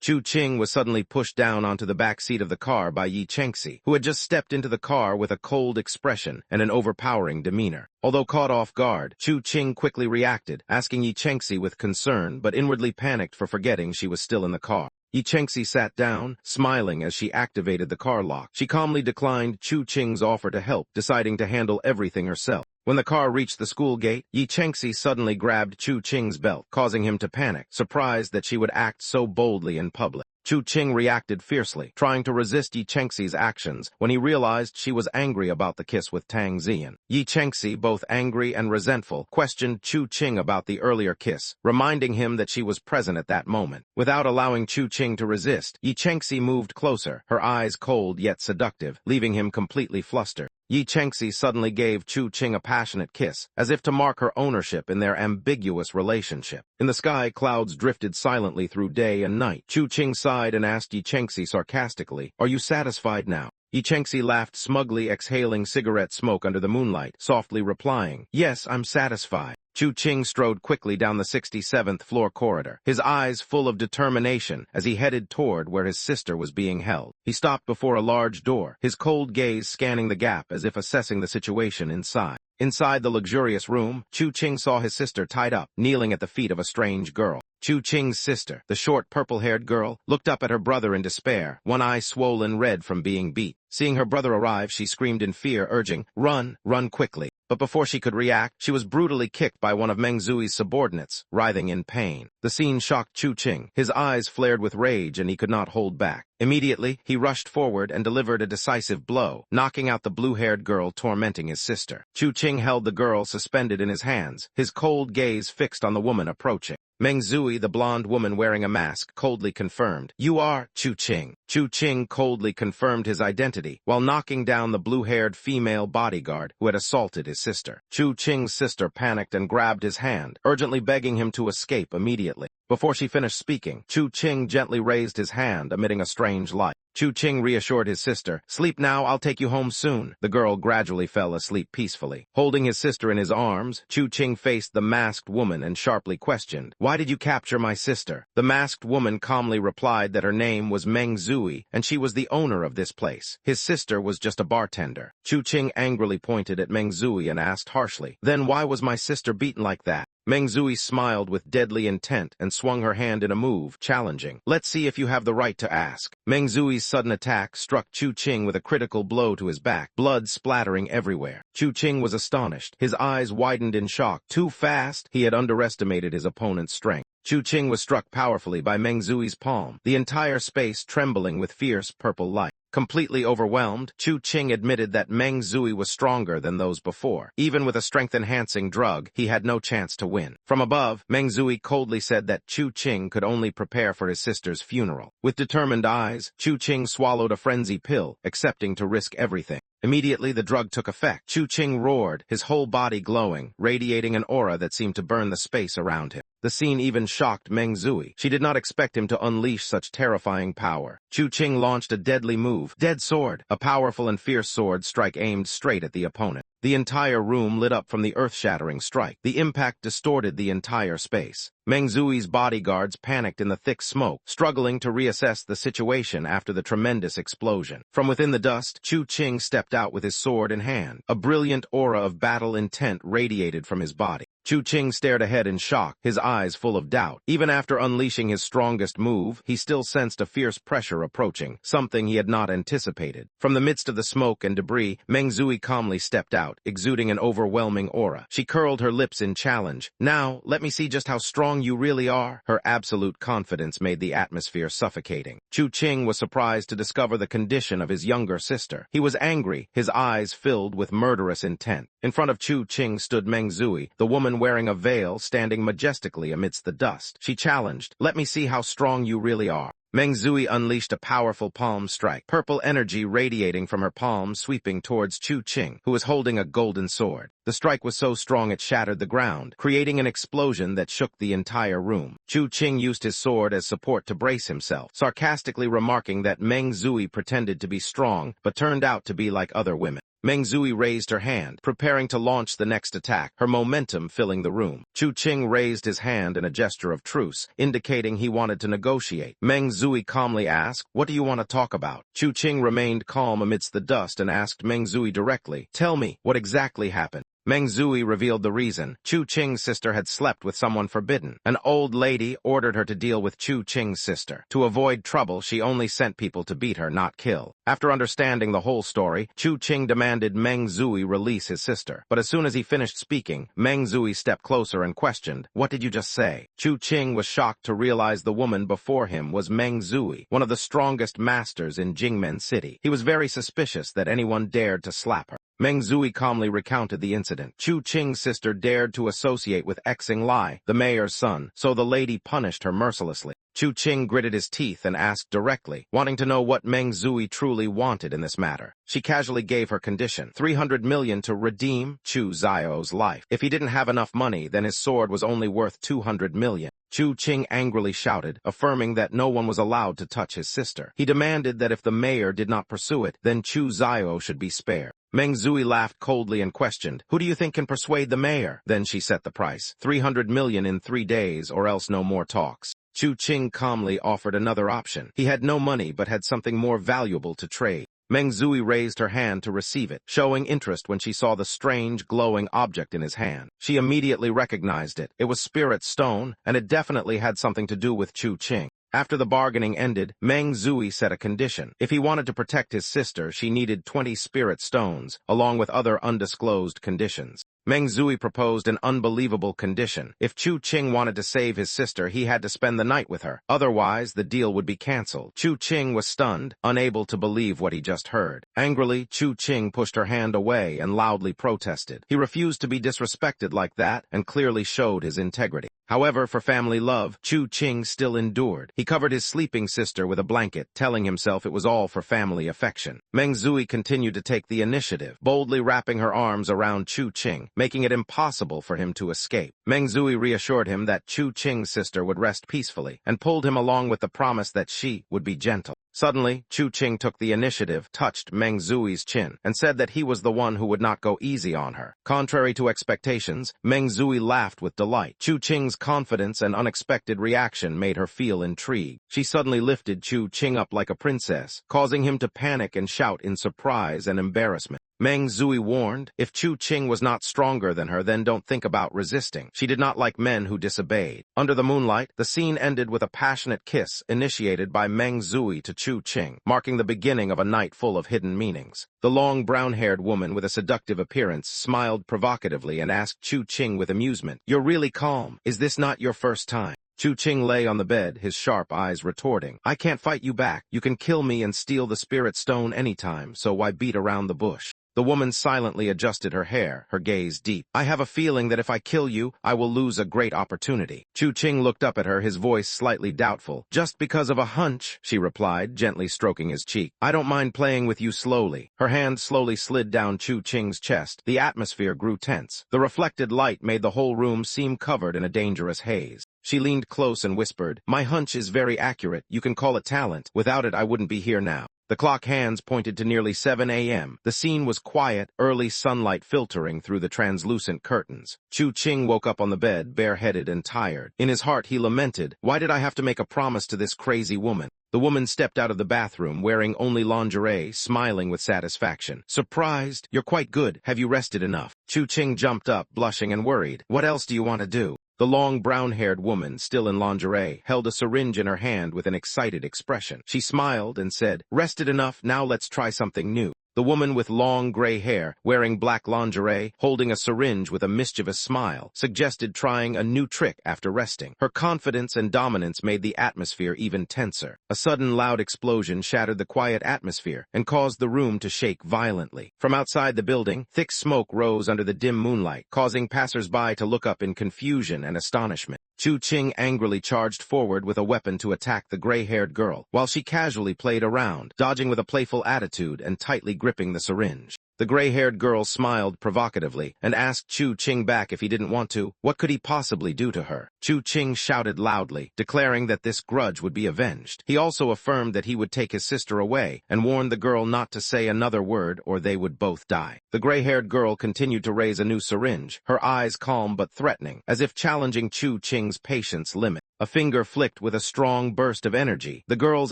Chu Qing was suddenly pushed down onto the back seat of the car by Yi Chengxi, who had just stepped into the car with a cold expression and an overpowering demeanor. Although caught off guard, Chu Qing quickly reacted, asking Yi Chengxi with concern but inwardly panicked for forgetting she was still in the car. Yi Chengxi sat down, smiling as she activated the car lock. She calmly declined Chu Qing's offer to help, deciding to handle everything herself. When the car reached the school gate, Yi Chengxi suddenly grabbed Chu Qing's belt, causing him to panic, surprised that she would act so boldly in public. Chu Qing reacted fiercely, trying to resist Yi Chengxi's actions when he realized she was angry about the kiss with Tang Ziyan. Yi Chengxi, both angry and resentful, questioned Chu Qing about the earlier kiss, reminding him that she was present at that moment. Without allowing Chu Qing to resist, Yi Chengxi moved closer, her eyes cold yet seductive, leaving him completely flustered. Yi Chengxi suddenly gave Chu Qing a passionate kiss, as if to mark her ownership in their ambiguous relationship. In the sky, clouds drifted silently through day and night. Chu Qing sighed and asked Yi Chengxi sarcastically, "Are you satisfied now?" Yi Chengxi laughed smugly, exhaling cigarette smoke under the moonlight, softly replying, "Yes, I'm satisfied." Chu Qing strode quickly down the 67th floor corridor, his eyes full of determination as he headed toward where his sister was being held. He stopped before a large door, his cold gaze scanning the gap as if assessing the situation inside. Inside the luxurious room, Chu Qing saw his sister tied up, kneeling at the feet of a strange girl. Chu Qing's sister, the short purple-haired girl, looked up at her brother in despair, one eye swollen red from being beat. Seeing her brother arrive, she screamed in fear, urging, "Run, run quickly." But before she could react, she was brutally kicked by one of Meng Zui's subordinates, writhing in pain. The scene shocked Chu Qing. His eyes flared with rage and he could not hold back. Immediately, he rushed forward and delivered a decisive blow, knocking out the blue-haired girl tormenting his sister. Chu Qing held the girl suspended in his hands, his cold gaze fixed on the woman approaching. Meng Zui, the blonde woman wearing a mask, coldly confirmed, "You are Chu Qing." Chu Qing coldly confirmed his identity, while knocking down the blue-haired female bodyguard who had assaulted his sister. Chu Qing's sister panicked and grabbed his hand, urgently begging him to escape immediately. Before she finished speaking, Chu Qing gently raised his hand, emitting a strange light. Chu Qing reassured his sister, "Sleep now, I'll take you home soon." The girl gradually fell asleep peacefully. Holding his sister in his arms, Chu Qing faced the masked woman and sharply questioned, "Why did you capture my sister?" The masked woman calmly replied that her name was Meng Zui, and she was the owner of this place. His sister was just a bartender. Chu Qing angrily pointed at Meng Zui and asked harshly, "Then why was my sister beaten like that?" Meng Zui smiled with deadly intent and swung her hand in a move, challenging, "Let's see if you have the right to ask." Meng Zui's sudden attack struck Chu Qing with a critical blow to his back, blood splattering everywhere. Chu Qing was astonished. His eyes widened in shock. Too fast, he had underestimated his opponent's strength. Chu Qing was struck powerfully by Meng Zui's palm, the entire space trembling with fierce purple light. Completely overwhelmed, Chu Qing admitted that Meng Zui was stronger than those before. Even with a strength-enhancing drug, he had no chance to win. From above, Meng Zui coldly said that Chu Qing could only prepare for his sister's funeral. With determined eyes, Chu Qing swallowed a frenzy pill, accepting to risk everything. Immediately, the drug took effect. Chu Qing roared, his whole body glowing, radiating an aura that seemed to burn the space around him. The scene even shocked Meng Zui. She did not expect him to unleash such terrifying power. Chu Qing launched a deadly move, Dead Sword, a powerful and fierce sword strike aimed straight at the opponent. The entire room lit up from the earth-shattering strike. The impact distorted the entire space. Meng Zui's bodyguards panicked in the thick smoke, struggling to reassess the situation after the tremendous explosion. From within the dust, Chu Qing stepped out with his sword in hand. A brilliant aura of battle intent radiated from his body. Chu Qing stared ahead in shock, his eyes full of doubt. Even after unleashing his strongest move, he still sensed a fierce pressure approaching, something he had not anticipated. From the midst of the smoke and debris, Meng Zui calmly stepped out, exuding an overwhelming aura. She curled her lips in challenge. "Now, let me see just how strong you really are." Her absolute confidence made the atmosphere suffocating. Chu Qing was surprised to discover the condition of his younger sister. He was angry, his eyes filled with murderous intent. In front of Chu Qing stood Meng Zui, the woman wearing a veil standing majestically amidst the dust. She challenged, "Let me see how strong you really are." Meng Zui unleashed a powerful palm strike, purple energy radiating from her palm sweeping towards Chu Qing, who was holding a golden sword. The strike was so strong it shattered the ground, creating an explosion that shook the entire room. Chu Qing used his sword as support to brace himself, sarcastically remarking that Meng Zui pretended to be strong but turned out to be like other women. Meng Zui raised her hand, preparing to launch the next attack, her momentum filling the room. Chu Qing raised his hand in a gesture of truce, indicating he wanted to negotiate. Meng Zui calmly asked, "What do you want to talk about?" Chu Qing remained calm amidst the dust and asked Meng Zui directly, "Tell me, what exactly happened?" Meng Zui revealed the reason. Chu Qing's sister had slept with someone forbidden. An old lady ordered her to deal with Chu Qing's sister. To avoid trouble, she only sent people to beat her, not kill. After understanding the whole story, Chu Qing demanded Meng Zui release his sister. But as soon as he finished speaking, Meng Zui stepped closer and questioned, "What did you just say?" Chu Qing was shocked to realize the woman before him was Meng Zui, one of the strongest masters in Jingmen City. He was very suspicious that anyone dared to slap her. Meng Zui calmly recounted the incident. Chu Qing's sister dared to associate with Xing Lai, the mayor's son, so the lady punished her mercilessly. Chu Qing gritted his teeth and asked directly, wanting to know what Meng Zui truly wanted in this matter. She casually gave her condition, 300 million to redeem Chu Zio's life. If he didn't have enough money, then his sword was only worth 200 million. Chu Qing angrily shouted, affirming that no one was allowed to touch his sister. He demanded that if the mayor did not pursue it, then Chu Zio should be spared. Meng Zui laughed coldly and questioned, "Who do you think can persuade the mayor?" Then she set the price, 300 million in 3 days, or else no more talks. Chu Qing calmly offered another option. He had no money but had something more valuable to trade. Meng Zui raised her hand to receive it, showing interest when she saw the strange, glowing object in his hand. She immediately recognized it. It was spirit stone, and it definitely had something to do with Chu Qing. After the bargaining ended, Meng Zui set a condition. If he wanted to protect his sister, she needed 20 spirit stones, along with other undisclosed conditions. Meng Zui proposed an unbelievable condition. If Chu Qing wanted to save his sister, he had to spend the night with her. Otherwise, the deal would be cancelled. Chu Qing was stunned, unable to believe what he just heard. Angrily, Chu Qing pushed her hand away and loudly protested. He refused to be disrespected like that and clearly showed his integrity. However, for family love, Chu Qing still endured. He covered his sleeping sister with a blanket, telling himself it was all for family affection. Meng Zui continued to take the initiative, boldly wrapping her arms around Chu Qing, making it impossible for him to escape. Meng Zui reassured him that Chu Qing's sister would rest peacefully, and pulled him along with the promise that she would be gentle. Suddenly, Chu Qing took the initiative, touched Meng Zui's chin, and said that he was the one who would not go easy on her. Contrary to expectations, Meng Zui laughed with delight. Chu Qing's confidence and unexpected reaction made her feel intrigued. She suddenly lifted Chu Qing up like a princess, causing him to panic and shout in surprise and embarrassment. Meng Zui warned, if Chu Qing was not stronger than her, then don't think about resisting. She did not like men who disobeyed. Under the moonlight, the scene ended with a passionate kiss initiated by Meng Zui to Chu Qing, marking the beginning of a night full of hidden meanings. The long brown-haired woman with a seductive appearance smiled provocatively and asked Chu Qing with amusement, "You're really calm. Is this not your first time?" Chu Qing lay on the bed, his sharp eyes retorting, "I can't fight you back. You can kill me and steal the spirit stone anytime, so why beat around the bush?" The woman silently adjusted her hair, her gaze deep. "I have a feeling that if I kill you, I will lose a great opportunity." Chu Qing looked up at her, his voice slightly doubtful. "Just because of a hunch," she replied, gently stroking his cheek. "I don't mind playing with you slowly." Her hand slowly slid down Chu Qing's chest. The atmosphere grew tense. The reflected light made the whole room seem covered in a dangerous haze. She leaned close and whispered, "My hunch is very accurate. You can call it talent. Without it, I wouldn't be here now." The clock hands pointed to nearly 7 a.m. The scene was quiet, early sunlight filtering through the translucent curtains. Chu Qing woke up on the bed, bareheaded and tired. In his heart, he lamented, "Why did I have to make a promise to this crazy woman?" The woman stepped out of the bathroom, wearing only lingerie, smiling with satisfaction. "Surprised? You're quite good. Have you rested enough?" Chu Qing jumped up, blushing and worried. "What else do you want to do?" The long brown-haired woman, still in lingerie, held a syringe in her hand with an excited expression. She smiled and said, "Rested enough, now let's try something new." The woman with long gray hair, wearing black lingerie, holding a syringe with a mischievous smile, suggested trying a new trick after resting. Her confidence and dominance made the atmosphere even tenser. A sudden loud explosion shattered the quiet atmosphere and caused the room to shake violently. From outside the building, thick smoke rose under the dim moonlight, causing passers-by to look up in confusion and astonishment. Chu Qing angrily charged forward with a weapon to attack the gray-haired girl, while she casually played around, dodging with a playful attitude and tightly gripping the syringe. The gray-haired girl smiled provocatively and asked Chu Qing back if he didn't want to. What could he possibly do to her? Chu Ching shouted loudly, declaring that this grudge would be avenged. He also affirmed that he would take his sister away and warned the girl not to say another word or they would both die. The gray-haired girl continued to raise a new syringe, her eyes calm but threatening, as if challenging Chu Ching's patience limit. A finger flicked with a strong burst of energy. The girl's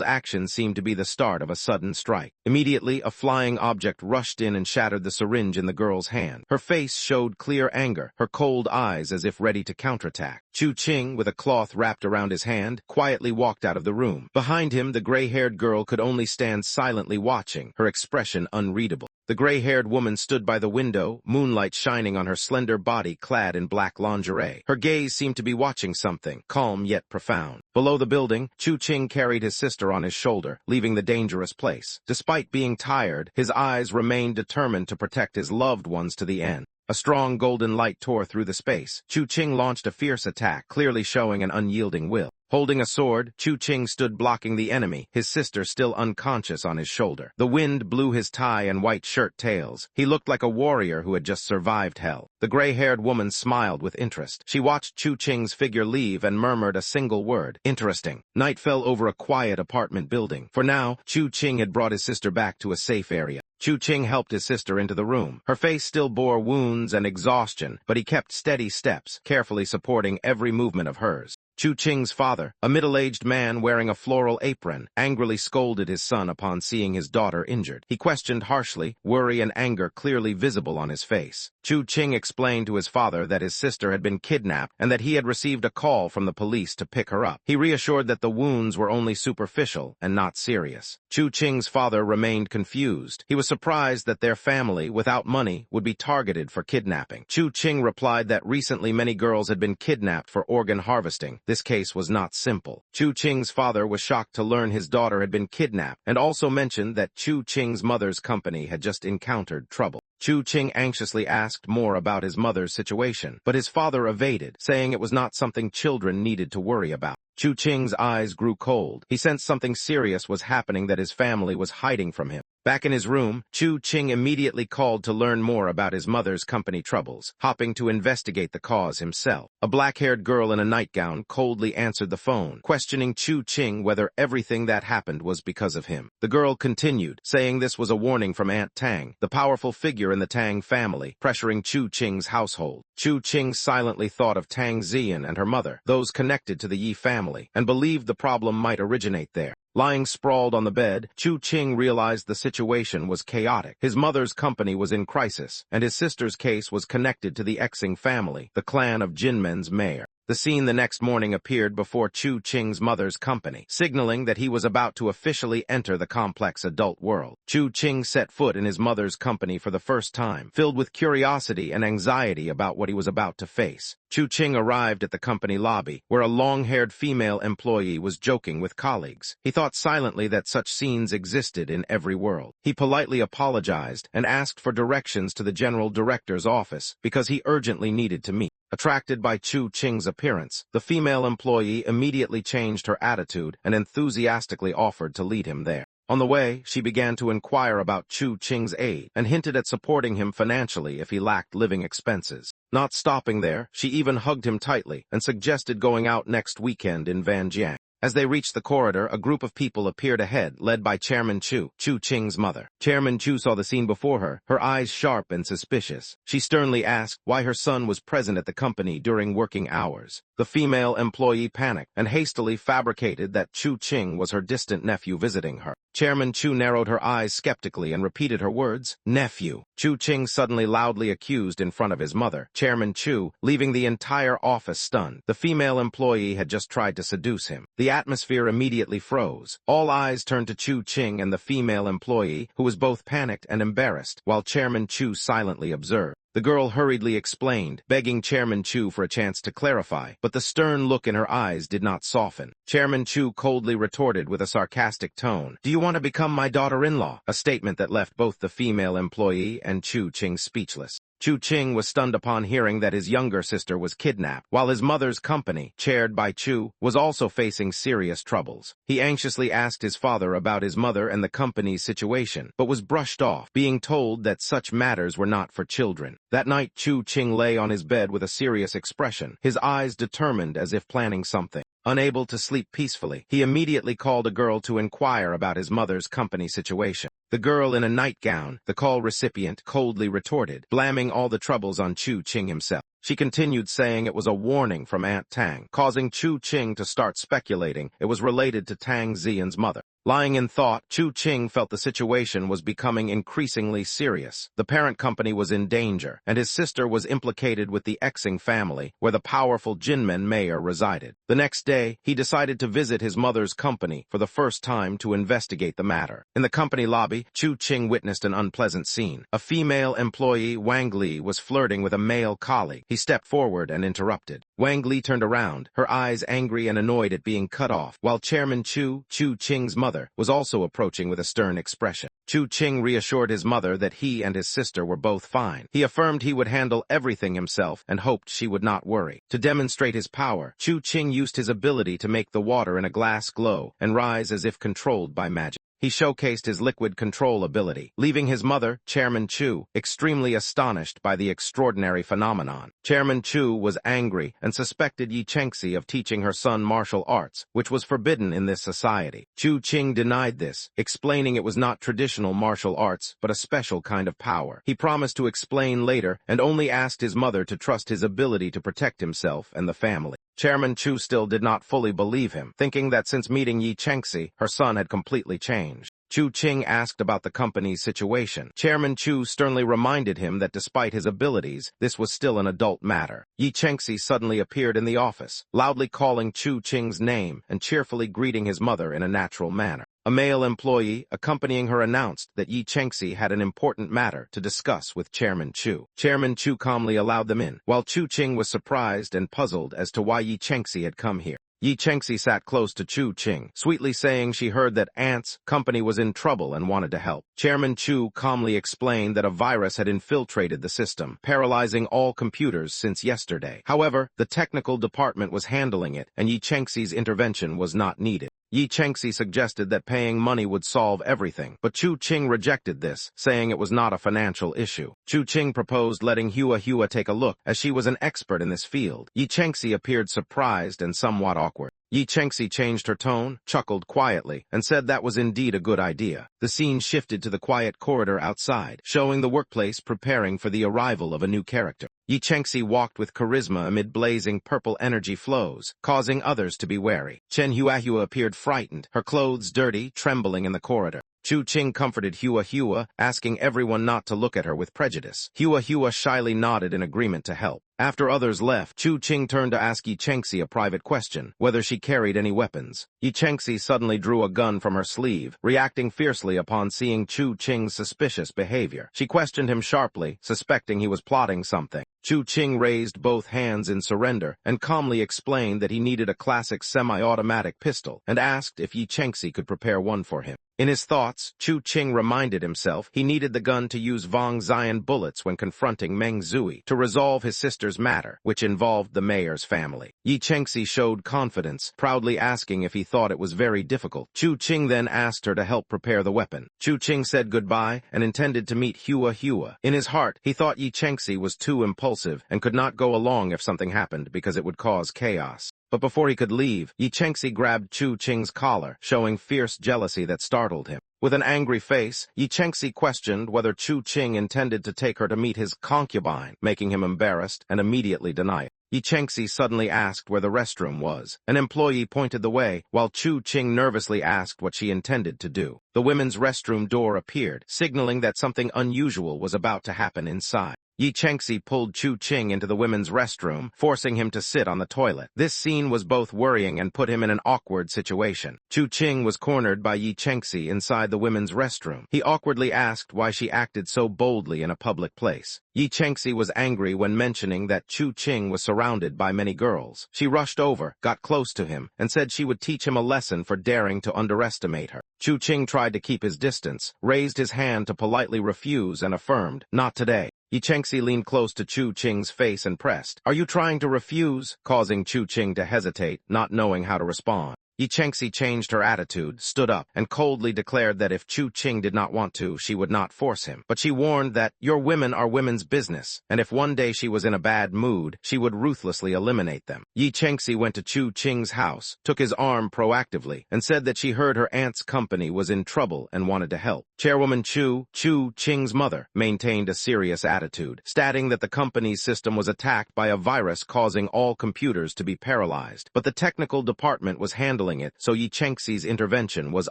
action seemed to be the start of a sudden strike. Immediately, a flying object rushed in and shattered the syringe in the girl's hand. Her face showed clear anger, her cold eyes as if ready to counterattack. Chu Ching, with a cloth wrapped around his hand, quietly walked out of the room. Behind him, the gray-haired girl could only stand silently watching, her expression unreadable. The gray-haired woman stood by the window, moonlight shining on her slender body clad in black lingerie. Her gaze seemed to be watching something, calm yet profound. Below the building, Chu Ching carried his sister on his shoulder, leaving the dangerous place. Despite being tired, his eyes remained determined to protect his loved ones to the end. A strong golden light tore through the space. Chu Ching launched a fierce attack, clearly showing an unyielding will. Holding a sword, Chu Ching stood blocking the enemy, his sister still unconscious on his shoulder. The wind blew his tie and white shirt tails. He looked like a warrior who had just survived hell. The gray-haired woman smiled with interest. She watched Chu Ching's figure leave and murmured a single word. Interesting. Night fell over a quiet apartment building. For now, Chu Ching had brought his sister back to a safe area. Chu Ching helped his sister into the room. Her face still bore wounds and exhaustion, but he kept steady steps, carefully supporting every movement of hers. Chu Ching's father, a middle-aged man wearing a floral apron, angrily scolded his son upon seeing his daughter injured. He questioned harshly, worry and anger clearly visible on his face. Chu Ching explained to his father that his sister had been kidnapped and that he had received a call from the police to pick her up. He reassured that the wounds were only superficial and not serious. Chu Ching's father remained confused. He was surprised that their family, without money, would be targeted for kidnapping. Chu Ching replied that recently many girls had been kidnapped for organ harvesting. This case was not simple. Chu Ching's father was shocked to learn his daughter had been kidnapped and also mentioned that Chu Ching's mother's company had just encountered trouble. Chu Ching anxiously asked more about his mother's situation, but his father evaded, saying it was not something children needed to worry about. Chu Ching's eyes grew cold. He sensed something serious was happening that his family was hiding from him. Back in his room, Chu Ching immediately called to learn more about his mother's company troubles, hopping to investigate the cause himself. A black-haired girl in a nightgown coldly answered the phone, questioning Chu Ching whether everything that happened was because of him. The girl continued, saying this was a warning from Aunt Tang, the powerful figure in the Tang family, pressuring Chu Ching's household. Chu Ching silently thought of Tang Zian and her mother, those connected to the Yi family, and believed the problem might originate there. Lying sprawled on the bed, Chu Ching realized the situation was chaotic. His mother's company was in crisis, and his sister's case was connected to the Xing family, the clan of Jinmen's mayor. The scene the next morning appeared before Chu Ching's mother's company, signaling that he was about to officially enter the complex adult world. Chu Ching set foot in his mother's company for the first time, filled with curiosity and anxiety about what he was about to face. Chu Ching arrived at the company lobby, where a long-haired female employee was joking with colleagues. He thought silently that such scenes existed in every world. He politely apologized and asked for directions to the general director's office because he urgently needed to meet. Attracted by Chu Ching's appearance, the female employee immediately changed her attitude and enthusiastically offered to lead him there. On the way, she began to inquire about Chu Ching's aid and hinted at supporting him financially if he lacked living expenses. Not stopping there, she even hugged him tightly and suggested going out next weekend in Vanjiang. As they reached the corridor, a group of people appeared ahead, led by Chairman Chu, Chu Ching's mother. Chairman Chu saw the scene before her, her eyes sharp and suspicious. She sternly asked why her son was present at the company during working hours. The female employee panicked and hastily fabricated that Chu Ching was her distant nephew visiting her. Chairman Chu narrowed her eyes skeptically and repeated her words, "Nephew." Chu Ching suddenly loudly accused in front of his mother, Chairman Chu, leaving the entire office stunned. The female employee had just tried to seduce him. The atmosphere immediately froze. All eyes turned to Chu Ching and the female employee, who was both panicked and embarrassed, while Chairman Chu silently observed. The girl hurriedly explained, begging Chairman Chu for a chance to clarify, but the stern look in her eyes did not soften. Chairman Chu coldly retorted with a sarcastic tone, "Do you want to become my daughter-in-law?" A statement that left both the female employee and Chu Ching speechless. Chu Qing was stunned upon hearing that his younger sister was kidnapped, while his mother's company, chaired by Chu, was also facing serious troubles. He anxiously asked his father about his mother and the company's situation, but was brushed off, being told that such matters were not for children. That night, Chu Qing lay on his bed with a serious expression, his eyes determined as if planning something. Unable to sleep peacefully, he immediately called a girl to inquire about his mother's company situation. The girl in a nightgown, the call recipient, coldly retorted, blaming all the troubles on Chu Qing himself. She continued saying it was a warning from Aunt Tang, causing Chu Qing to start speculating it was related to Tang Xian's mother. Lying in thought, Chu Qing felt the situation was becoming increasingly serious. The parent company was in danger, and his sister was implicated with the Xing family, where the powerful Jinmen mayor resided. The next day, he decided to visit his mother's company for the first time to investigate the matter. In the company lobby, Chu Qing witnessed an unpleasant scene. A female employee, Wang Li, was flirting with a male colleague. He stepped forward and interrupted. Wang Li turned around, her eyes angry and annoyed at being cut off, while Chairman Chu Qing's mother, was also approaching with a stern expression. Chu Qing reassured his mother that he and his sister were both fine. He affirmed he would handle everything himself and hoped she would not worry. To demonstrate his power, Chu Qing used his ability to make the water in a glass glow and rise as if controlled by magic. He showcased his liquid control ability, leaving his mother, Chairman Chu, extremely astonished by the extraordinary phenomenon. Chairman Chu was angry and suspected Yi Chengxi of teaching her son martial arts, which was forbidden in this society. Chu Qing denied this, explaining it was not traditional martial arts, but a special kind of power. He promised to explain later and only asked his mother to trust his ability to protect himself and the family. Chairman Chu still did not fully believe him, thinking that since meeting Yi Chengxi, her son had completely changed. Chu Qing asked about the company's situation. Chairman Chu sternly reminded him that despite his abilities, this was still an adult matter. Yi Chengxi suddenly appeared in the office, loudly calling Chu Qing's name and cheerfully greeting his mother in a natural manner. A male employee accompanying her announced that Yi Chengxi had an important matter to discuss with Chairman Chu. Chairman Chu calmly allowed them in, while Chu Qing was surprised and puzzled as to why Yi Chengxi had come here. Yi Chengxi sat close to Chu Qing, sweetly saying she heard that Aunt's company was in trouble and wanted to help. Chairman Chu calmly explained that a virus had infiltrated the system, paralyzing all computers since yesterday. However, the technical department was handling it, and Yi Chengxi's intervention was not needed. Yi Chengxi suggested that paying money would solve everything, but Chu Qing rejected this, saying it was not a financial issue. Chu Qing proposed letting Hua take a look, as she was an expert in this field. Yi Chengxi appeared surprised and somewhat awkward. Yi Chengxi changed her tone, chuckled quietly, and said that was indeed a good idea. The scene shifted to the quiet corridor outside, showing the workplace preparing for the arrival of a new character. Yi Chengxi walked with charisma amid blazing purple energy flows, causing others to be wary. Chen Hua appeared frightened, her clothes dirty, trembling in the corridor. Chu Qing comforted Hua, asking everyone not to look at her with prejudice. Hua shyly nodded in agreement to help. After others left, Chu Qing turned to ask Yi Chengxi a private question, whether she carried any weapons. Yi Chengxi suddenly drew a gun from her sleeve, reacting fiercely upon seeing Chu Qing's suspicious behavior. She questioned him sharply, suspecting he was plotting something. Chu Qing raised both hands in surrender and calmly explained that he needed a classic semi-automatic pistol and asked if Yi Chengxi could prepare one for him. In his thoughts, Chu Qing reminded himself he needed the gun to use Vong Xian bullets when confronting Meng Zui to resolve his sister's matter, which involved the mayor's family. Yi Chengxi showed confidence, proudly asking if he thought it was very difficult. Chu Qing then asked her to help prepare the weapon. Chu Qing said goodbye and intended to meet Hua. In his heart, he thought Yi Chengxi was too impulsive and could not go along if something happened because it would cause chaos. But before he could leave, Yi Chengxi grabbed Chu Qing's collar, showing fierce jealousy that startled him. With an angry face, Yi Chengxi questioned whether Chu Qing intended to take her to meet his concubine, making him embarrassed and immediately deny it. Yi Chengxi suddenly asked where the restroom was. An employee pointed the way, while Chu Qing nervously asked what she intended to do. The women's restroom door appeared, signaling that something unusual was about to happen inside. Yi Chengxi pulled Chu Qing into the women's restroom, forcing him to sit on the toilet. This scene was both worrying and put him in an awkward situation. Chu Qing was cornered by Yi Chengxi inside the women's restroom. He awkwardly asked why she acted so boldly in a public place. Yi Chengxi was angry when mentioning that Chu Qing was surrounded by many girls. She rushed over, got close to him, and said she would teach him a lesson for daring to underestimate her. Chu Qing tried to keep his distance, raised his hand to politely refuse and affirmed, "Not today." Yi Chengxi leaned close to Chu Qing's face and pressed. Are you trying to refuse? Causing Chu Qing to hesitate, not knowing how to respond. Yi Chengxi changed her attitude, stood up, and coldly declared that if Chu Qing did not want to, she would not force him. But she warned that your women are women's business, and if one day she was in a bad mood, she would ruthlessly eliminate them. Yi Chengxi went to Chu Qing's house, took his arm proactively, and said that she heard her aunt's company was in trouble and wanted to help. Chairwoman Chu Qing's mother, maintained a serious attitude, stating that the company's system was attacked by a virus causing all computers to be paralyzed, but the technical department was handling it, so Yi Chengxi's intervention was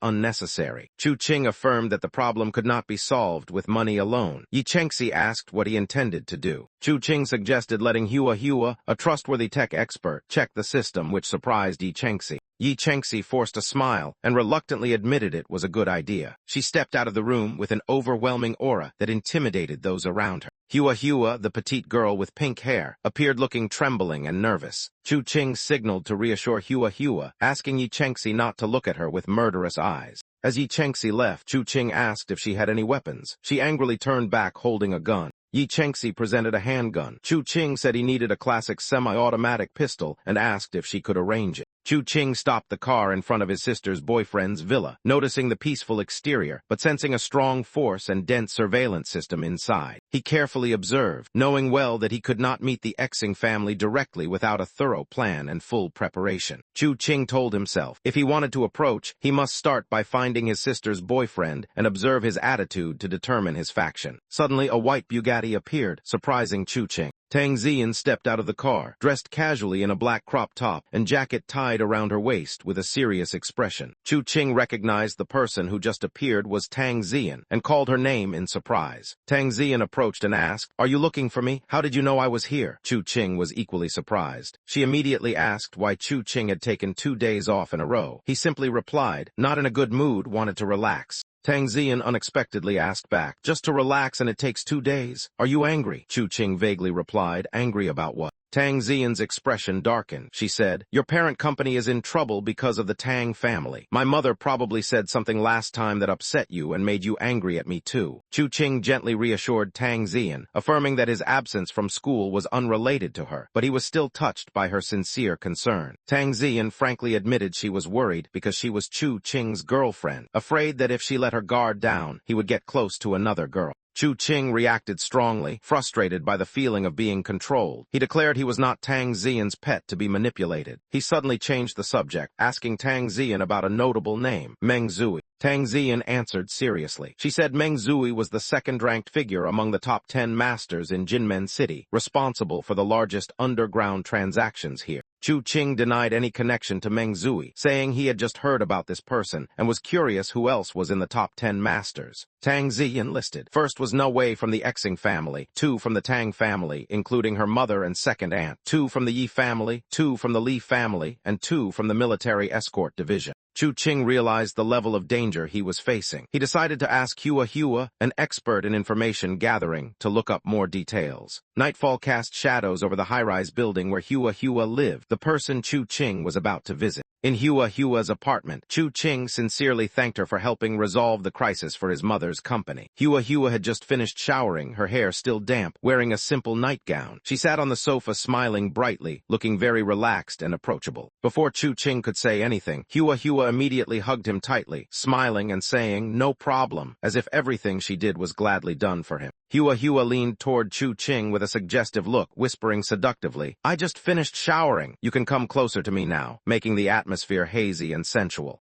unnecessary. Chu Qing affirmed that the problem could not be solved with money alone. Yi Chengxi asked what he intended to do. Chu Qing suggested letting Hua, a trustworthy tech expert, check the system, which surprised Yi Chengxi. Yi Chengxi forced a smile and reluctantly admitted it was a good idea. She stepped out of the room with an overwhelming aura that intimidated those around her. Hua, the petite girl with pink hair, appeared looking trembling and nervous. Chu Qing signaled to reassure Hua, asking Yi Chengxi not to look at her with murderous eyes. As Yi Chengxi left, Chu Qing asked if she had any weapons. She angrily turned back holding a gun. Yi Chengxi presented a handgun. Chu Qing said he needed a classic semi-automatic pistol and asked if she could arrange it. Chu Qing stopped the car in front of his sister's boyfriend's villa, noticing the peaceful exterior, but sensing a strong force and dense surveillance system inside. He carefully observed, knowing well that he could not meet the Xing family directly without a thorough plan and full preparation. Chu Qing told himself, if he wanted to approach, he must start by finding his sister's boyfriend and observe his attitude to determine his faction. Suddenly, a white Bugatti appeared, surprising Chu Qing. Tang Ziyan stepped out of the car, dressed casually in a black crop top and jacket tied around her waist with a serious expression. Chu Qing recognized the person who just appeared was Tang Ziyan and called her name in surprise. Tang Ziyan approached and asked, "Are you looking for me? How did you know I was here?" Chu Qing was equally surprised. She immediately asked why Chu Qing had taken 2 days off in a row. He simply replied, not in a good mood, wanted to relax. Tang Ziyan unexpectedly asked back, "Just to relax and it takes 2 days? Are you angry?" Chu Qing vaguely replied, "Angry about what?" Tang Ziyan's expression darkened. She said, "Your parent company is in trouble because of the Tang family. My mother probably said something last time that upset you and made you angry at me too." Chu Qing gently reassured Tang Ziyan, affirming that his absence from school was unrelated to her, but he was still touched by her sincere concern. Tang Ziyan frankly admitted she was worried because she was Chu Qing's girlfriend, afraid that if she let her guard down, he would get close to another girl. Chu Qing reacted strongly, frustrated by the feeling of being controlled. He declared he was not Tang Ziyan's pet to be manipulated. He suddenly changed the subject, asking Tang Ziyan about a notable name, Meng Zui. Tang Ziyan answered seriously. She said Meng Zui was the second-ranked figure among the top 10 masters in Jinmen City, responsible for the largest underground transactions here. Chu Qing denied any connection to Meng Zui, saying he had just heard about this person and was curious who else was in the top 10 masters. Tang Ziyan listed. First was No Wei from the Xing family, 2 from the Tang family, including her mother and second aunt, 2 from the Yi family, 2 from the Li family, and 2 from the military escort division. Chu Qing realized the level of danger he was facing. He decided to ask Hua, an expert in information gathering, to look up more details. Nightfall cast shadows over the high-rise building where Hua lived, the person Chu Qing was about to visit. In Hua's apartment, Chu Qing sincerely thanked her for helping resolve the crisis for his mother's company. Hua had just finished showering, her hair still damp, wearing a simple nightgown. She sat on the sofa smiling brightly, looking very relaxed and approachable. Before Chu Qing could say anything, Hua immediately hugged him tightly, smiling and saying, "No problem," as if everything she did was gladly done for him. Hua leaned toward Chu Qing with a suggestive look, whispering seductively, "I just finished showering. You can come closer to me now," making the atmosphere hazy and sensual.